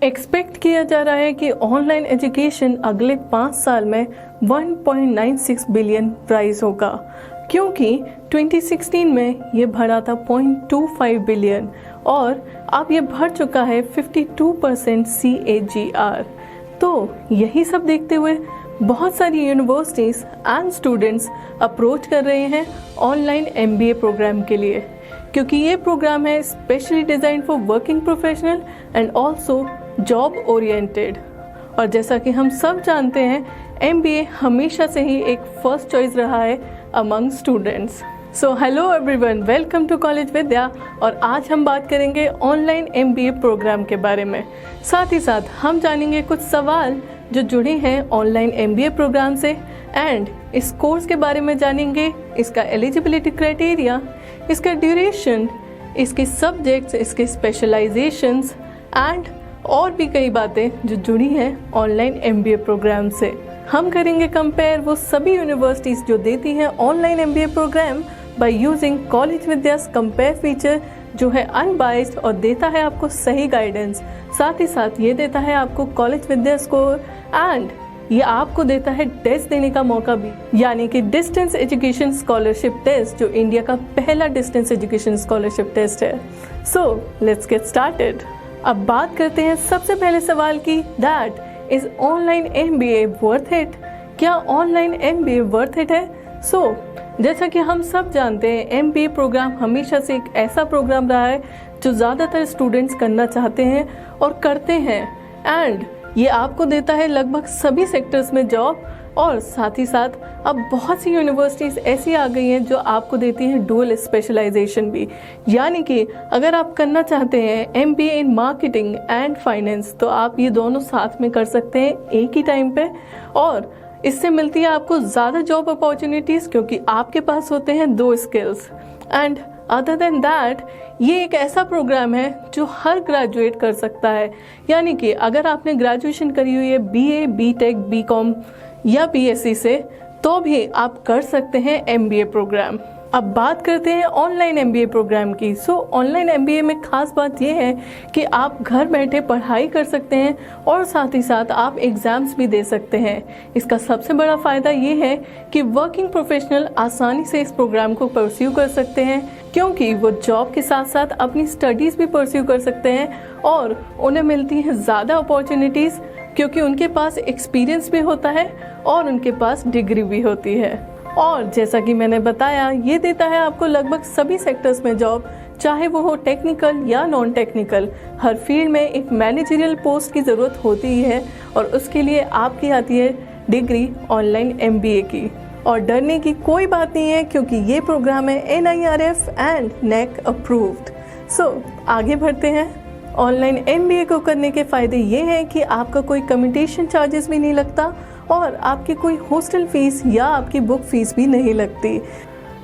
Expect किया जा रहा है कि ऑनलाइन एजुकेशन अगले 5 साल में 1.96 बिलियन प्राइस होगा, क्योंकि 2016 में ये बढ़ा था 0.25 बिलियन और अब ये बढ़ चुका है 52% CAGR। तो यही सब देखते हुए बहुत सारी यूनिवर्सिटीज़ एंड स्टूडेंट्स अप्रोच कर रहे हैं ऑनलाइन MBA प्रोग्राम के लिए, क्योंकि ये प्रोग्राम है specially design for working professional and also job oriented. और जैसा कि हम सब जानते हैं, MBA हमेशा से ही एक फर्स्ट चॉइस रहा है among students. So hello everyone, welcome to college Vidya. और आज हम बात करेंगे ऑनलाइन MBA प्रोग्राम के बारे में। साथ ही साथ हम जानेंगे कुछ सवाल जो जुड़े हैं ऑनलाइन MBA प्रोग्राम से एंड इस कोर्स के बारे में जानेंगे, इसका एलिजिबिलिटी क्राइटेरिया, इसका ड्यूरेशन, इसके सब्जेक्ट्स, इसके स्पेशलाइजेशंस एंड और भी कई बातें जो जुड़ी हैं ऑनलाइन MBA प्रोग्राम से। हम करेंगे कंपेयर वो सभी यूनिवर्सिटीज़ जो देती हैं online MBA program by using College Vidya's compare feature, जो है अनबाइस्ड और देता है आपको सही गाइडेंस। साथ ही साथ ये देता है आपको कॉलेज विद्या स्कोर एंड ये आपको देता है टेस्ट देने का मौका भी, यानी कि डिस्टेंस एजुकेशन स्कॉलरशिप टेस्ट, जो इंडिया का पहला डिस्टेंस एजुकेशन स्कॉलरशिप टेस्ट है। So let's get started. अब बात करते हैं सबसे पहले सवाल की, that is online MBA worth it? क्या ऑनलाइन MBA वर्थ इट है? सो जैसा कि हम सब जानते हैं, MBA प्रोग्राम हमेशा से एक ऐसा प्रोग्राम रहा है जो ज़्यादातर स्टूडेंट्स करना चाहते हैं और करते हैं एंड ये आपको देता है लगभग सभी सेक्टर्स में जॉब। और साथ ही साथ अब बहुत सी यूनिवर्सिटीज़ ऐसी आ गई हैं जो आपको देती हैं डुअल स्पेशलाइजेशन भी, यानी कि अगर आप करना चाहते हैं MBA in marketing and finance तो आप ये दोनों साथ में कर सकते हैं एक ही टाइम पे, और इससे मिलती है आपको ज़्यादा जॉब अपॉर्चुनिटीज़ क्योंकि आपके पास होते हैं 2 skills. And other than that, ये एक ऐसा प्रोग्राम है जो हर ग्रेजुएट कर सकता है, यानी कि अगर आपने ग्रेजुएशन करी हुई है BA, BTech, BCom या BSc से, तो भी आप कर सकते हैं MBA प्रोग्राम। अब बात करते हैं ऑनलाइन MBA प्रोग्राम की। सो ऑनलाइन MBA में खास बात यह है कि आप घर बैठे पढ़ाई कर सकते हैं और साथ ही साथ आप एग्ज़ाम्स भी दे सकते हैं। इसका सबसे बड़ा फ़ायदा ये है कि वर्किंग प्रोफेशनल आसानी से इस प्रोग्राम को परस्यू कर सकते हैं, क्योंकि वो जॉब के साथ साथ अपनी स्टडीज़ भी परस्यू कर सकते हैं और उन्हें मिलती हैं ज़्यादा अपॉर्चुनिटीज़, क्योंकि उनके पास एक्सपीरियंस भी होता है और उनके पास डिग्री भी होती है। और जैसा कि मैंने बताया, ये देता है आपको लगभग सभी सेक्टर्स में जॉब, चाहे वो हो टेक्निकल या नॉन टेक्निकल। हर फील्ड में एक मैनेजरियल पोस्ट की ज़रूरत होती ही है और उसके लिए आपकी आती है डिग्री ऑनलाइन MBA की। और डरने की कोई बात नहीं है, क्योंकि ये प्रोग्राम है NIRF एंड NAC अप्रूव्ड। सो आगे बढ़ते हैं। ऑनलाइन MBA को करने के फ़ायदे ये हैं कि आपका कोई कम्यूटेशन चार्जेस भी नहीं लगता और आपकी कोई हॉस्टल फीस या आपकी बुक फीस भी नहीं लगती।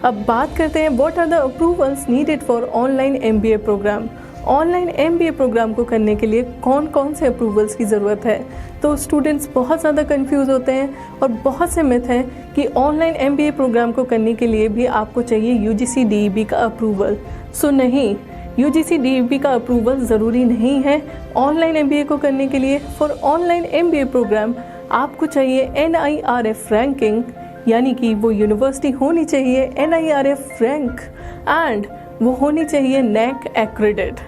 अब बात करते हैं what are the approvals needed for online MBA program. Online MBA program को करने के लिए कौन कौन से अप्रूवल्स की ज़रूरत है? तो स्टूडेंट्स बहुत ज़्यादा कंफ्यूज होते हैं और बहुत से मिथ हैं कि ऑनलाइन MBA प्रोग्राम को करने के लिए भी आपको चाहिए UGC DEB का अप्रूवल। सो नहीं, UGC DEB का अप्रूवल ज़रूरी नहीं है ऑनलाइन MBA को करने के लिए। फॉर ऑनलाइन MBA प्रोग्राम आपको चाहिए NIRF रैंकिंग, यानी कि वो यूनिवर्सिटी होनी चाहिए NIRF रैंक एंड वो होनी चाहिए NAC एक्रेडिट।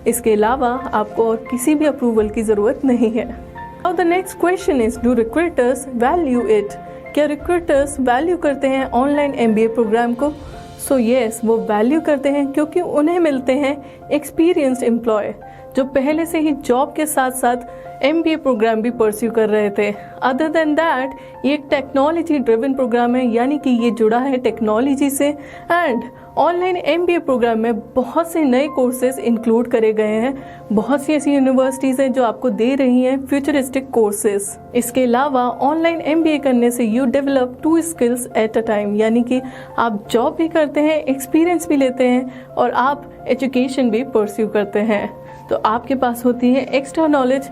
इसके अलावा आपको और किसी भी अप्रूवल की ज़रूरत नहीं है। Now the next question is, do recruiters value it? क्या रिक्रूटर्स वैल्यू करते हैं ऑनलाइन MBA प्रोग्राम को? सो येस, वो वैल्यू करते हैं, क्योंकि उन्हें मिलते हैं एक्सपीरियंस्ड एम्प्लॉय जो पहले से ही जॉब के साथ साथ MBA प्रोग्राम भी परस्यू कर रहे थे। अदर देन दैट, ये एक टेक्नोलॉजी ड्रिवन प्रोग्राम है, यानी कि ये जुड़ा है टेक्नोलॉजी से। एंड ऑनलाइन MBA प्रोग्राम में बहुत से नए कोर्सेज इंक्लूड करे गए हैं। बहुत सी ऐसी यूनिवर्सिटीज़ हैं जो आपको दे रही हैं फ्यूचरिस्टिक कोर्सेज। इसके अलावा ऑनलाइन MBA करने से you develop 2 skills at a time, यानी कि आप जॉब भी करते हैं, एक्सपीरियंस भी लेते हैं और आप एजुकेशन भी परस्यू करते हैं। तो आपके पास होती है extra knowledge.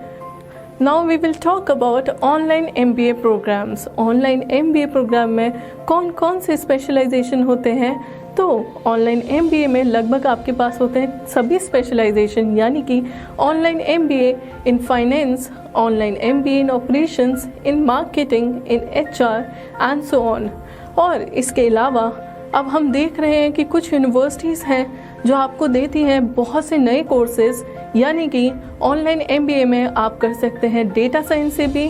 Now we will talk about online MBA programs. Online MBA program में कौन कौन से स्पेशलाइजेशन होते हैं, तो ऑनलाइन MBA में लगभग आपके पास होते हैं सभी स्पेशलाइजेशन, यानी कि online MBA in finance, online MBA in operations, in marketing, in HR and so on. और इसके अलावा अब हम देख रहे हैं कि कुछ यूनिवर्सिटीज़ हैं जो आपको देती हैं बहुत से नए कोर्सेज, यानी कि ऑनलाइन MBA में आप कर सकते हैं डेटा साइंस से भी,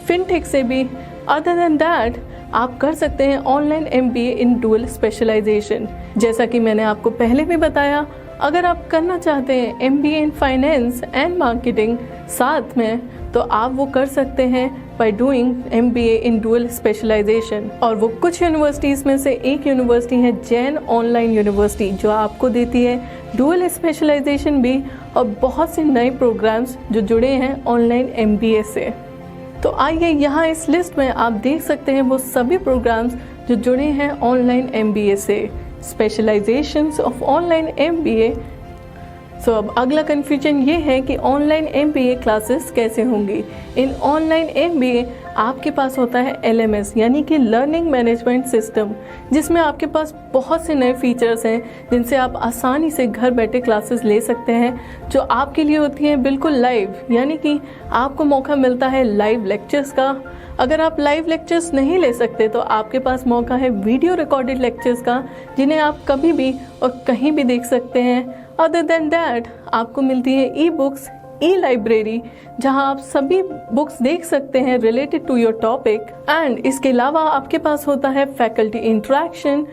फिनटेक से भी। अदर देन दैट आप कर सकते हैं online MBA in dual specialisation. जैसा कि मैंने आपको पहले भी बताया, अगर आप करना चाहते हैं MBA in finance and marketing साथ में, तो आप वो कर सकते हैं by doing MBA in dual specialisation. और वो कुछ यूनिवर्सिटीज़ में से एक यूनिवर्सिटी है जैन ऑनलाइन यूनिवर्सिटी, जो आपको देती है डुअल स्पेशलाइजेशन भी और बहुत से नए प्रोग्राम्स जो जुड़े हैं ऑनलाइन MBA से। तो आइए यहाँ इस लिस्ट में आप देख सकते हैं वो सभी प्रोग्राम्स जो जुड़े हैं ऑनलाइन MBA से। Specialisations of online MBA। सो अब अगला कन्फ्यूजन ये है कि ऑनलाइन MBA क्लासेस कैसे होंगी। इन ऑनलाइन MBA आपके पास होता है LMS, यानी कि लर्निंग मैनेजमेंट सिस्टम, जिसमें आपके पास बहुत से नए फीचर्स हैं जिनसे आप आसानी से घर बैठे क्लासेस ले सकते हैं, जो आपके लिए होती हैं बिल्कुल लाइव, यानी कि आपको मौका मिलता है लाइव लेक्चर्स का। अगर आप लाइव लेक्चर्स नहीं ले सकते तो आपके पास मौका है वीडियो रिकॉर्डेड लेक्चर्स का, जिन्हें आप कभी भी और कहीं भी देख सकते हैं। अदर देन दैट आपको मिलती है ई-बुक्स, ई-लाइब्रेरी, जहां आप सभी बुक्स देख सकते हैं related to your topic. And इसके अलावा आपके पास होता है faculty interaction,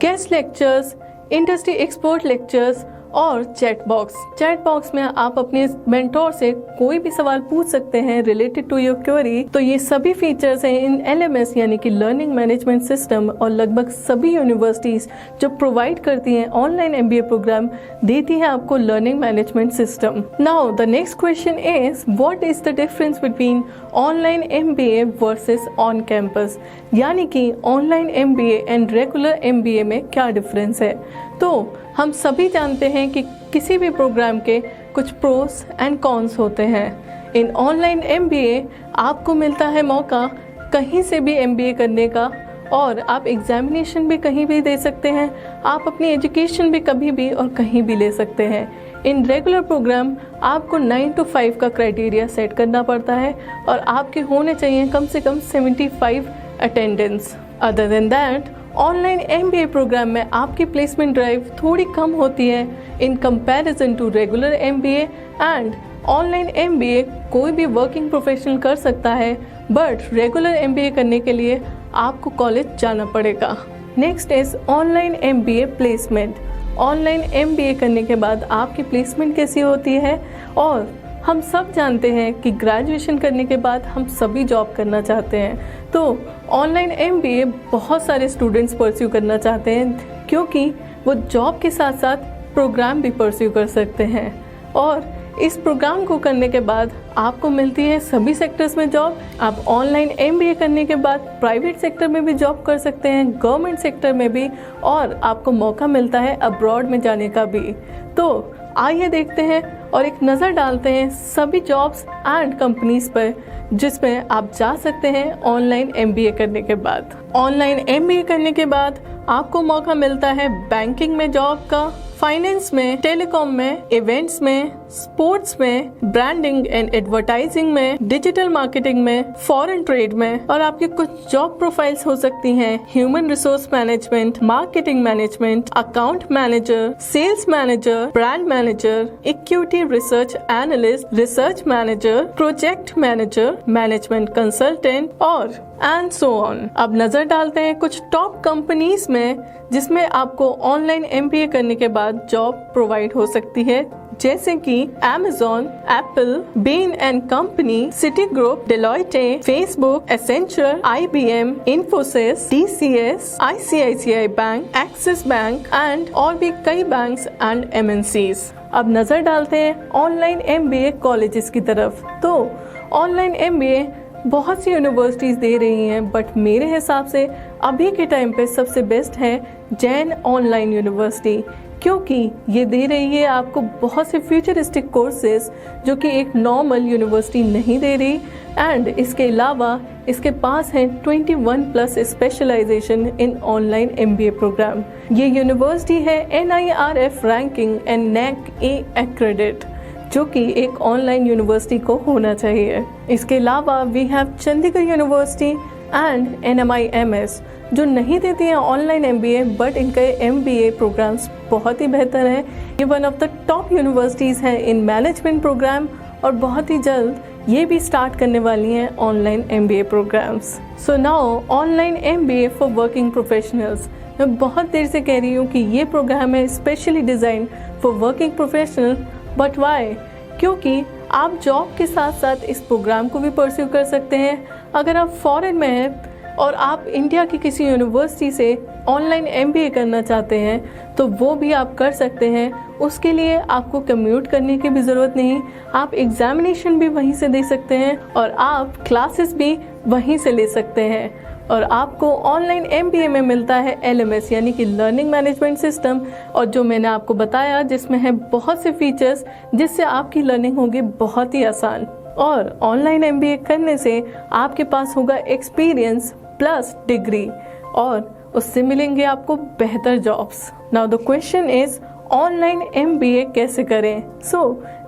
guest lectures, industry expert lectures और चैट बॉक्स। चैट बॉक्स में आप अपने मेंटोर से कोई भी सवाल पूछ सकते हैं रिलेटेड टू योर क्वेरी। तो ये सभी फीचर्स हैं इन LMS, यानी कि लर्निंग मैनेजमेंट सिस्टम, और लगभग सभी यूनिवर्सिटीज जो प्रोवाइड करती हैं ऑनलाइन MBA प्रोग्राम देती है आपको learning management system. Now the next question is what is the difference between online MBA versus on campus, यानी कि online MBA and regular MBA में क्या डिफरेंस है। तो हम सभी जानते हैं कि किसी भी प्रोग्राम के कुछ प्रोस एंड कॉन्स होते हैं। इन ऑनलाइन MBA आपको मिलता है मौका कहीं से भी MBA करने का, और आप एग्जामिनेशन भी कहीं भी दे सकते हैं, आप अपनी एजुकेशन भी कभी भी और कहीं भी ले सकते हैं। इन रेगुलर प्रोग्राम आपको 9 to 5 का क्राइटेरिया सेट करना पड़ता है और आपके होने चाहिए कम से कम 75 attendance. Other than that online MBA program में आपकी प्लेसमेंट ड्राइव थोड़ी कम होती है in comparison to regular MBA। And online MBA कोई भी वर्किंग प्रोफेशनल कर सकता है, बट रेगुलर MBA करने के लिए आपको कॉलेज जाना पड़ेगा। Next is online MBA placement. Online MBA करने के बाद आपकी प्लेसमेंट कैसी होती है, और हम सब जानते हैं कि ग्रेजुएशन करने के बाद हम सभी जॉब करना चाहते हैं। तो ऑनलाइन MBA बहुत सारे स्टूडेंट्स परस्यू करना चाहते हैं, क्योंकि वो जॉब के साथ साथ प्रोग्राम भी परस्यू कर सकते हैं। और इस प्रोग्राम को करने के बाद आपको मिलती है सभी सेक्टर्स में जॉब। आप ऑनलाइन MBA करने के बाद प्राइवेट सेक्टर में भी जॉब कर सकते हैं, गवर्नमेंट सेक्टर में भी, और आपको मौका मिलता है अब्रॉड में जाने का भी। तो आइए देखते हैं और एक नज़र डालते हैं सभी जॉब्स एंड कंपनीज पर जिसमें आप जा सकते हैं ऑनलाइन MBA करने के बाद। ऑनलाइन MBA करने के बाद आपको मौका मिलता है बैंकिंग में जॉब का, फाइनेंस में, टेलीकॉम में, इवेंट्स में, स्पोर्ट्स में, ब्रांडिंग एंड एडवर्टाइजिंग में, डिजिटल मार्केटिंग में, फॉरेन ट्रेड में, और आपकी कुछ जॉब प्रोफाइल्स हो सकती हैं human resource management, marketing management, account manager, sales manager, brand manager, equity research analyst, research manager, project manager, management consultant और एंड सो ऑन। अब नजर डालते हैं कुछ टॉप कंपनीज में जिसमें आपको ऑनलाइन MBA करने के बाद जॉब प्रोवाइड हो सकती है, जैसे कि Amazon, Apple, Bain and Company, Citigroup, Deloitte, Facebook, Accenture, IBM, Infosys, TCS, ICICI Bank, Axis Bank and और भी कई बैंक्स एंड MNCs। अब नजर डालते हैं ऑनलाइन MBA कॉलेजेस की तरफ। तो ऑनलाइन MBA बहुत सी यूनिवर्सिटीज़ दे रही हैं, बट मेरे हिसाब से अभी के टाइम पे सबसे बेस्ट है जैन ऑनलाइन यूनिवर्सिटी, क्योंकि ये दे रही है आपको बहुत से फ्यूचरिस्टिक कोर्सेज जो कि एक नॉर्मल यूनिवर्सिटी नहीं दे रही। एंड इसके अलावा इसके पास है 21 प्लस स्पेशलाइजेशन इन ऑनलाइन MBA प्रोग्राम। ये यूनिवर्सिटी है NIRF ranking and NAC A accredit, जो कि एक ऑनलाइन यूनिवर्सिटी को होना चाहिए। इसके अलावा we have Chandigarh University and NMIMS, जो नहीं देती हैं ऑनलाइन MBA, बट इनके MBA प्रोग्राम्स बहुत ही बेहतर हैं। ये one of the top universities हैं इन मैनेजमेंट प्रोग्राम, और बहुत ही जल्द ये भी स्टार्ट करने वाली हैं online MBA programs. So now online MBA for working professionals. मैं बहुत देर से कह रही हूँ कि ये प्रोग्राम है specially design for working professional, but why? क्योंकि आप जॉब के साथ साथ इस प्रोग्राम को भी परस्यू कर सकते हैं। अगर आप फॉरेन में हैं और आप इंडिया की किसी यूनिवर्सिटी से ऑनलाइन MBA करना चाहते हैं तो वो भी आप कर सकते हैं। उसके लिए आपको कम्यूट करने की भी ज़रूरत नहीं, आप एग्जामिनेशन भी वहीं से दे सकते हैं और आप क्लासेस भी वहीं से ले सकते हैं। और आपको ऑनलाइन MBA में मिलता है LMS यानी कि लर्निंग मैनेजमेंट सिस्टम, और जो मैंने आपको बताया जिसमें है बहुत से फीचर्स जिससे आपकी लर्निंग होगी बहुत ही आसान। और ऑनलाइन MBA करने से आपके पास होगा एक्सपीरियंस प्लस डिग्री, और उससे मिलेंगे आपको बेहतर jobs. Now the question is online MBA कैसे करें?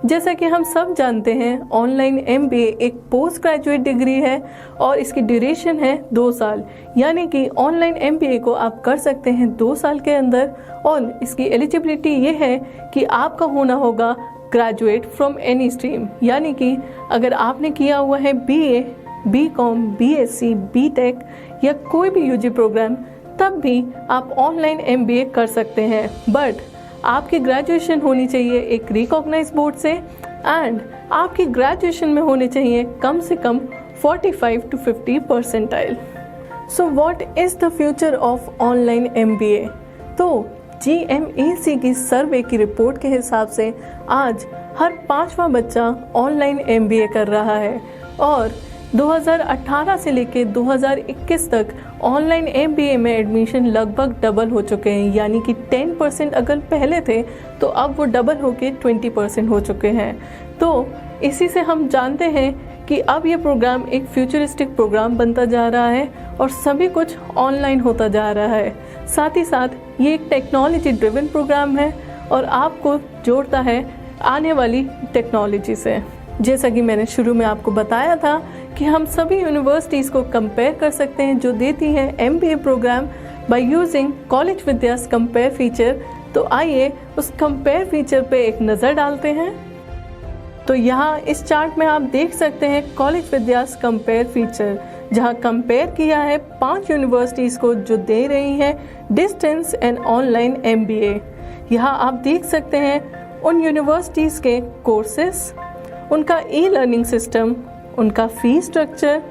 जैसा कि हम सब जानते हैं ऑनलाइन MBA एक पोस्ट ग्रेजुएट डिग्री है और इसकी ड्यूरेशन है 2 साल, यानी कि ऑनलाइन MBA को आप कर सकते हैं 2 साल के अंदर। और इसकी एलिजिबिलिटी ये है कि आपका होना होगा ग्रेजुएट फ्रॉम एनी स्ट्रीम, यानी कि अगर आपने किया हुआ है BA, BCom, BSc, BTech या कोई भी UG प्रोग्राम, तब भी आप ऑनलाइन MBA कर सकते हैं। बट आपकी ग्रेजुएशन होनी चाहिए एक रिकॉग्नाइज बोर्ड से, एंड आपकी ग्रेजुएशन में होने चाहिए कम से कम 45 to 50 percentile. So what is the future of online MBA? तो GMAC की सर्वे की रिपोर्ट के हिसाब से आज हर 5वां बच्चा ऑनलाइन MBA कर रहा है, और 2018 से लेके 2021 तक ऑनलाइन MBA में एडमिशन लगभग डबल हो चुके हैं, यानी कि 10% अगर पहले थे तो अब वो डबल होके 20% हो चुके हैं। तो इसी से हम जानते हैं कि अब ये प्रोग्राम एक फ्यूचरिस्टिक प्रोग्राम बनता जा रहा है और सभी कुछ ऑनलाइन होता जा रहा है। साथ ही साथ ये एक टेक्नोलॉजी ड्रिवन प्रोग्राम है और आपको जोड़ता है आने वाली टेक्नोलॉजी से। जैसा कि मैंने शुरू में आपको बताया था कि हम सभी यूनिवर्सिटीज़ को कंपेयर कर सकते हैं जो देती हैं MBA program by using College Vidya's compare feature. तो आइए उस कंपेयर फीचर पे एक नज़र डालते हैं। तो यहाँ इस चार्ट में आप देख सकते हैं कॉलेज विद्यास कंपेयर फीचर, जहाँ कंपेयर किया है 5 यूनिवर्सिटीज़ को जो दे रही हैं डिस्टेंस एंड ऑनलाइन MBA। यहाँ आप देख सकते हैं उन यूनिवर्सिटीज़ के कोर्सेस, उनका ई-लर्निंग सिस्टम, उनका फी स्ट्रक्चर,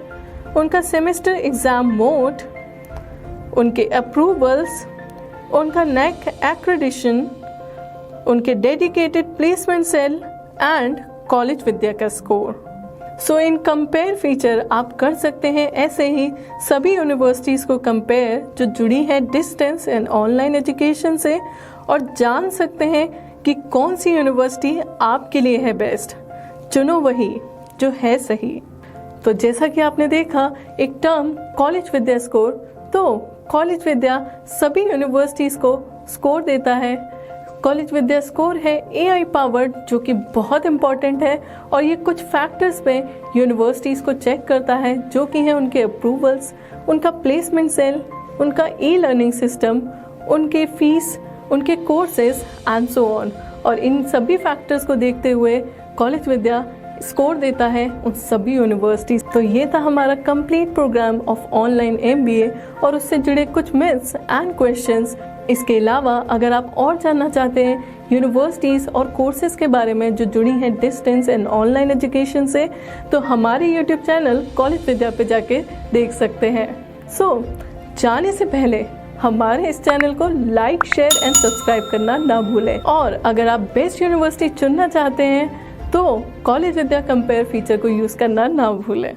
उनका सेमेस्टर एग्ज़ाम मोड, उनके अप्रूवल्स, उनका NAC एक्रेडिशन, उनके dedicated placement cell and college Vidya का score. So in compare feature आप कर सकते हैं ऐसे ही सभी यूनिवर्सिटीज़ को कंपेयर जो जुड़ी है डिस्टेंस एंड ऑनलाइन एजुकेशन से, और जान सकते हैं कि कौन सी यूनिवर्सिटी आपके लिए है बेस्ट। चुनो वही जो है सही। तो जैसा कि आपने देखा एक टर्म कॉलेज विद्या स्कोर, तो कॉलेज विद्या सभी यूनिवर्सिटीज़ को स्कोर देता है। कॉलेज विद्या स्कोर है AI पावर्ड, जो कि बहुत इम्पॉर्टेंट है, और ये कुछ फैक्टर्स पे यूनिवर्सिटीज़ को चेक करता है जो कि हैं उनके अप्रूवल्स, उनका प्लेसमेंट सेल, उनका ई-लर्निंग सिस्टम, उनके फीस, उनके कोर्सेज एंड सो ऑन। और इन सभी फैक्टर्स को देखते हुए कॉलेज विद्या स्कोर देता है उन सभी यूनिवर्सिटीज़। तो ये था हमारा complete program of online MBA और उससे जुड़े कुछ मिथ्स एंड क्वेश्चंस। इसके अलावा अगर आप और जानना चाहते हैं यूनिवर्सिटीज़ और कोर्सेज के बारे में जो जुड़ी हैं डिस्टेंस एंड ऑनलाइन एजुकेशन से, तो हमारे YouTube चैनल कॉलेज विद्या पे जाके देख सकते हैं। जाने से पहले हमारे इस चैनल को लाइक, शेयर एंड सब्सक्राइब करना ना भूलें। और अगर आप बेस्ट यूनिवर्सिटी चुनना चाहते हैं तो कॉलेज विद्या कंपेयर फीचर को यूज़ करना ना भूलें।